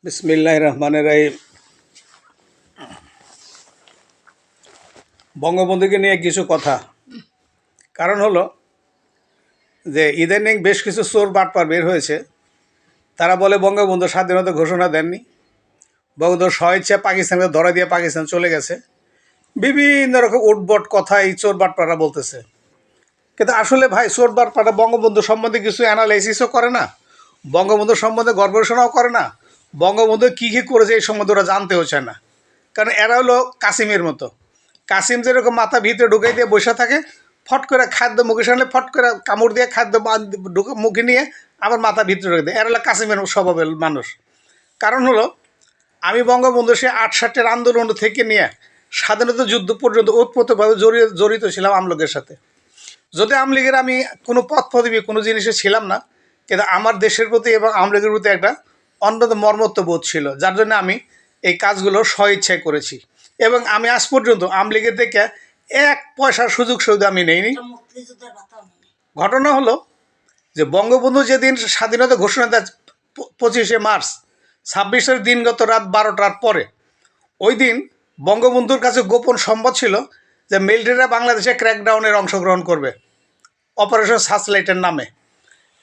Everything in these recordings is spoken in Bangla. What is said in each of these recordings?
বিসমিল্লাহির রহমানির রহিম। বঙ্গবন্ধুকে নিয়ে কিছু কথা। কারণ হলো যে ইদানিং বেশ কিছু চোর বাটপার বের হয়েছে। তারা বলে বঙ্গবন্ধু স্বাধীনতা ঘোষণা দেননি, বঙ্গবন্ধু স্বেচ্ছায় পাকিস্তানকে ধরা দিয়ে পাকিস্তান চলে গেছে। বিভিন্ন রকম উটবট কথা এই চোর বাটপাররা বলতেছে। কিন্তু আসলে ভাই, চোর বাটপাররা বঙ্গবন্ধু সম্বন্ধে কিছু অ্যানালাইসিসও করে না, বঙ্গবন্ধু সম্বন্ধে গবেষণাও করে না, বঙ্গবন্ধু কী কী করেছে এই সম্বন্ধে ওরা জানতেও চায় না। কারণ এরা হলো কাসিমের মতো। কাসিম যেরকম মাথা ভিতরে ঢুকাই দিয়ে বসে থাকে, ফট করে খাদ্য মুখে সামনে ফট করে কামড় দিয়ে খাদ্য মুখে নিয়ে আবার মাথা ভিতরে ঢুকে দেয়। এরা হলো কাসিমের স্বভাবের মানুষ। কারণ হলো, আমি বঙ্গবন্ধু সে 68-এর আন্দোলন থেকে নিয়ে স্বাধীনতা যুদ্ধ পর্যন্ত ওতপ্রোতভাবে জড়িত ছিলাম আমলীগের সাথে। যদি আমলীগের আমি কোনো পদ পদবি কোনো জিনিসে ছিলাম না, কিন্তু আমার দেশের প্রতি এবং আমলীগের প্রতি একটা অন্যতম মর্মত্ব বোধ ছিল, যার জন্য আমি এই কাজগুলো স্বইচ্ছায় করেছি। এবং আমি আজ পর্যন্ত আমলীগের থেকে 1 পয়সার সুযোগ সুবিধা আমি নেইনি। ঘটনা হলো যে বঙ্গবন্ধু যেদিন স্বাধীনতা ঘোষণা দেয় 25শে মার্চ, 26-এর দিনগত রাত 12টার পরে, ওই দিন বঙ্গবন্ধুর কাছে গোপন সংবাদ ছিল যে মিলিটারিরা বাংলাদেশে ক্র্যাকডাউনের অংশগ্রহণ করবে অপারেশন সার্চলাইটের নামে।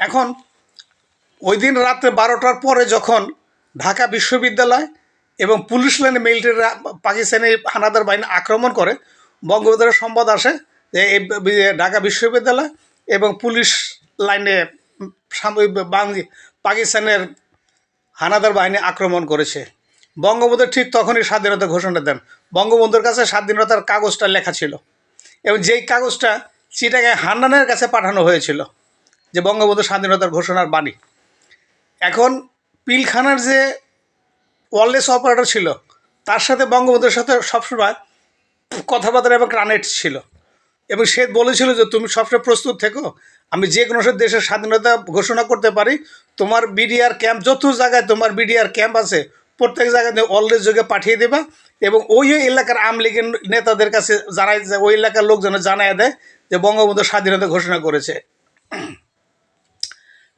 এখন ওই দিন রাত্রে 12টার পরে যখন ঢাকা বিশ্ববিদ্যালয় এবং পুলিশ লাইনে মিলিটারিরা পাকিস্তানি হানাদার বাহিনী আক্রমণ করে, বঙ্গবন্ধুর সংবাদ আসে যে এই ঢাকা বিশ্ববিদ্যালয় এবং পুলিশ লাইনে পাকিস্তানের হানাদার বাহিনী আক্রমণ করেছে। বঙ্গবন্ধু ঠিক তখনই স্বাধীনতা ঘোষণা দেন। বঙ্গবন্ধুর কাছে স্বাধীনতার কাগজটা লেখা ছিল এবং যেই কাগজটা চিটাগাং হান্নানের কাছে পাঠানো হয়েছিল যে বঙ্গবন্ধু স্বাধীনতার ঘোষণার বাণী। এখন পিলখানার যে ওয়্যারলেস অপারেটর ছিল, তার সাথে বঙ্গবন্ধুর সাথে সবসময় কথাবার্তা এবং কানেক্ট ছিল, এবং সে বলেছিল যে তুমি সবসময় প্রস্তুত থেকো, আমি যে কোনো দেশের স্বাধীনতা ঘোষণা করতে পারি, তোমার বিডিআর ক্যাম্প যত জায়গায় তোমার বিডিআর ক্যাম্প আছে প্রত্যেক জায়গায় ওয়্যারলেস যোগে পাঠিয়ে দেবা, এবং ওই এলাকার আমলীগের নেতাদের কাছে জানাই, ওই এলাকার লোকজন জানায় দেয় যে বঙ্গবন্ধু স্বাধীনতা ঘোষণা করেছে।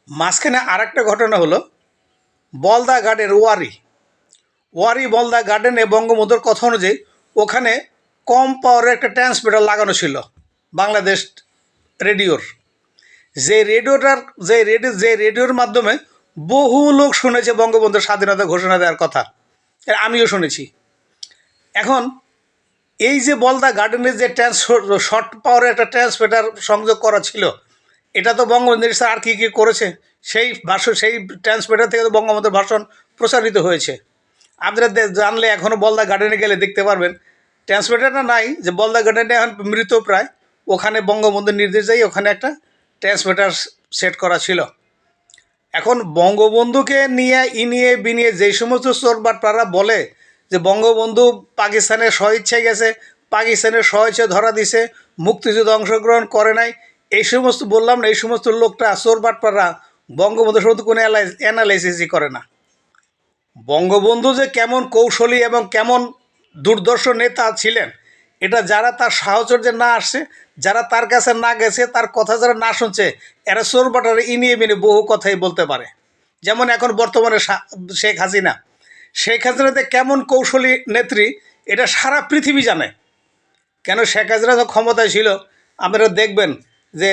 মাঝখানে আর একটা ঘটনা হলো বলদা গার্ডের ওয়ারি বলদা গার্ডেনে বঙ্গবন্ধুর কথা অনুযায়ী ওখানে কম পাওয়ারের একটা ট্রান্সমিটার লাগানো ছিল বাংলাদেশ রেডিওর। যে রেডিওর মাধ্যমে বহু লোক শুনেছে বঙ্গবন্ধুর স্বাধীনতা ঘোষণা দেওয়ার কথা, আমিও শুনেছি। এখন এই যে বলদা গার্ডেনের যে শর্ট পাওয়ারের একটা ট্রান্সমিটার সংযোগ করা ছিল, এটা তো বঙ্গবন্ধু আর কী কী করেছে সেই সেই ট্রান্সমিটার থেকে তো বঙ্গবন্ধুর ভাষণ প্রচারিত হয়েছে। আপনারা জানলে এখনও বলদা গার্ডেনে গেলে দেখতে পারবেন ট্রান্সমিটারটা নাই, যে বলদা গার্ডেনে এখন মৃত প্রায়, ওখানে বঙ্গবন্ধুর নির্দেশ যাই ওখানে একটা ট্রান্সমিটার সেট করা ছিল। এখন বঙ্গবন্ধুকে নিয়ে ইনিয়ে বিনিয়ে যেই সমস্ত চোরবাটপাড়া বলে যে বঙ্গবন্ধু পাকিস্তানের স্বইচ্ছায় গেছে, পাকিস্তানের স্বইচ্ছায় ধরা দিছে, মুক্তিযুদ্ধে অংশগ্রহণ করে নাই, এই সমস্ত বললাম না, এই সমস্ত লোকটা চোরবাটপাড়া বঙ্গবন্ধুর সম্বন্ধে কোনো অ্যানালাইসিসই করে না। বঙ্গবন্ধু যে কেমন কৌশলী এবং কেমন দুর্দর্শ নেতা ছিলেন, এটা যারা তার সাহচর্যে না আসছে, যারা তার কাছে না গেছে, তার কথা যারা না শুনছে, এরা চোরবাটারে ইনিয়ে বিনিয়ে বহু কথাই বলতে পারে। যেমন এখন বর্তমানে শেখ হাসিনাতে কেমন কৌশলী নেত্রী, এটা সারা পৃথিবী জানে। কেন শেখ হাসিনা যখন ক্ষমতায় ছিল, আপনারা দেখবেন যে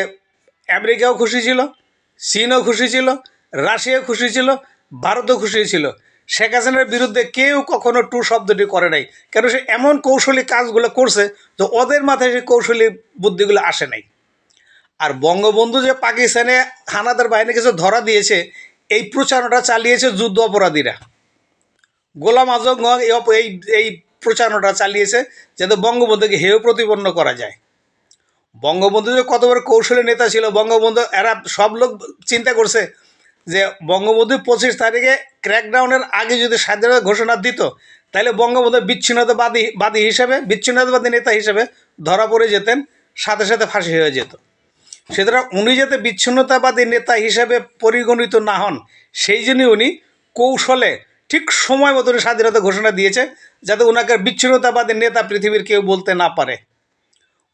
আমেরিকাও খুশি ছিল, চীনও খুশি ছিল, রাশিয়াও খুশি ছিল, ভারতও খুশি ছিল। শেখ হাসিনার বিরুদ্ধে কেউ কখনো টু শব্দটি করে নাই, কেন সে এমন কৌশলী কাজগুলো করছে যে ওদের মাথায় সেই কৌশলী বুদ্ধিগুলো আসে নাই। আর বঙ্গবন্ধু যে পাকিস্তানে হানাদার বাহিনী কিছু ধরা দিয়েছে, এই প্রচারণাটা চালিয়েছে যুদ্ধ অপরাধীরা। গোলাম আজম এই প্রচারণাটা চালিয়েছে যাতে বঙ্গবন্ধুকে হেয় প্রতিপন্ন করা যায়। বঙ্গবন্ধু যে কত বড় কৌশলী নেতা ছিল, বঙ্গবন্ধু এরা সব লোক চিন্তা করছে যে বঙ্গবন্ধু 25 তারিখে ক্র্যাকডাউনের আগে যদি স্বাধীনতা ঘোষণা দিত, তাহলে বঙ্গবন্ধু বিচ্ছিন্নতাবাদী নেতা হিসেবে ধরা পড়ে যেতেন, সাথে সাথে ফাঁসি হয়ে যেত। সুতরাং উনি যাতে বিচ্ছিন্নতাবাদী নেতা হিসেবে পরিগণিত না হন, সেই জন্যই উনি কৌশলে ঠিক সময় মতো স্বাধীনতা ঘোষণা দিয়েছে, যাতে ওনাকে বিচ্ছিন্নতাবাদী নেতা পৃথিবীর কেউ বলতে না পারে।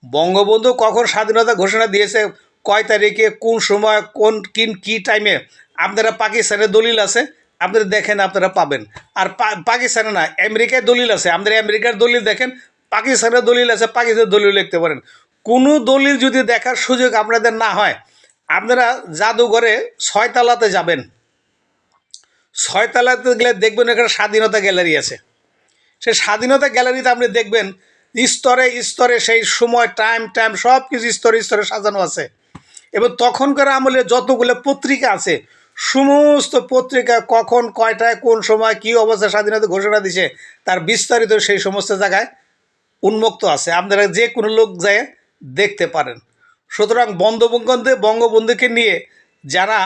বঙ্গবন্ধু কখন স্বাধীনতা ঘোষণা দিয়েছে, কয় তারিখে, কোন সময়, কী টাইমে, আপনারা পাকিস্তানের দলিল আছে, আপনারা দেখেন, আপনারা পাবেন। আর পাকিস্তানে না, আমেরিকায় দলিল আছে, আমাদের আমেরিকার দলিল দেখেন, পাকিস্তানের দলিল আছে, পাকিস্তানের দলিল লিখতে পারেন। কোনো দলিল যদি দেখার সুযোগ আপনাদের না হয়, আপনারা জাদুঘরে 6 তলাতে যাবেন। 6 তলাতে গেলে দেখবেন এখানে স্বাধীনতা গ্যালারি আছে। সেই স্বাধীনতা গ্যালারিতে আপনি দেখবেন স্তরে স্তরে সেই সময় টাইম সব কিছু স্তরে স্তরে সাজানো আছে। এবং তখনকার আমলে যতগুলো পত্রিকা আছে, সমস্ত পত্রিকা কখন কয়টায় কোন সময় কী অবস্থা স্বাধীনতা ঘোষণা দিছে তার বিস্তারিত সেই সমস্ত জায়গায় উন্মুক্ত আছে, আপনারা যে কোনো লোক যায় দেখতে পারেন। সুতরাং বঙ্গবন্ধুকে নিয়ে যারা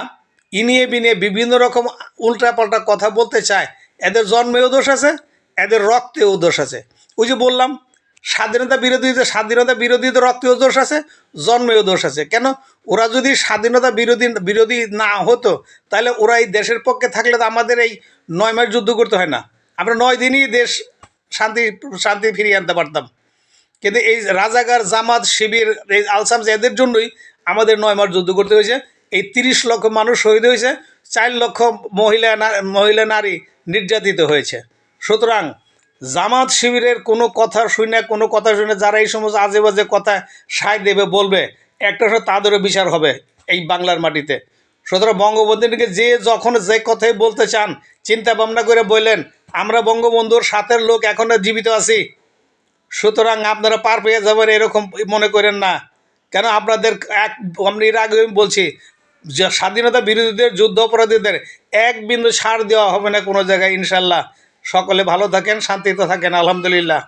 ইনিয়ে বিনিয়ে বিভিন্ন রকম উল্টাপাল্টা কথা বলতে চায়, এদের জন্মেও দোষ আছে, এদের রক্তেও দোষ আছে। ওই যে বললাম, স্বাধীনতা বিরোধীদের রক্তেও দোষ আছে, জন্মেও দোষ আছে। কেন? ওরা যদি স্বাধীনতা বিরোধী না হতো, তাহলে ওরা এই দেশের পক্ষে থাকলে তো আমাদের এই 9 মাস যুদ্ধ করতে হয় না, আমরা 9 দিনই দেশ শান্তি ফিরিয়ে আনতে পারতাম। কিন্তু এই রাজাকার, জামাত, শিবির, এই আলসামস, এদের জন্যই আমাদের 9 মাস যুদ্ধ করতে হয়েছে। এই 30 লক্ষ মানুষ শহীদ হয়েছে, 4 লক্ষ মহিলা নারী নির্যাতিত হয়েছে। সুতরাং জামাত শিবিরের কোনো কথা শুনে যারা এই সমস্ত আজে বাজে কথা সায় দেবে বলবে, একটা সময় তাদেরও বিচার হবে এই বাংলার মাটিতে। সুতরাং বঙ্গবন্ধুকে যখন যে কথাই বলতে চান, চিন্তা ভাবনা করে বললেন। আমরা বঙ্গবন্ধুর সাথের লোক এখনও জীবিত আছি। সুতরাং আপনারা পার পেয়ে যাবেন এরকম মনে করেন না। কেন? আপনাদের আমি এর আগে বলছি যে স্বাধীনতা বিরোধীদের, যুদ্ধ অপরাধীদের 1 বিন্দু ছাড় দেওয়া হবে না কোনো জায়গায়, ইনশাল্লাহ। সকলে ভালো থাকেন, শান্তিতে থাকেন, আলহামদুলিল্লাহ।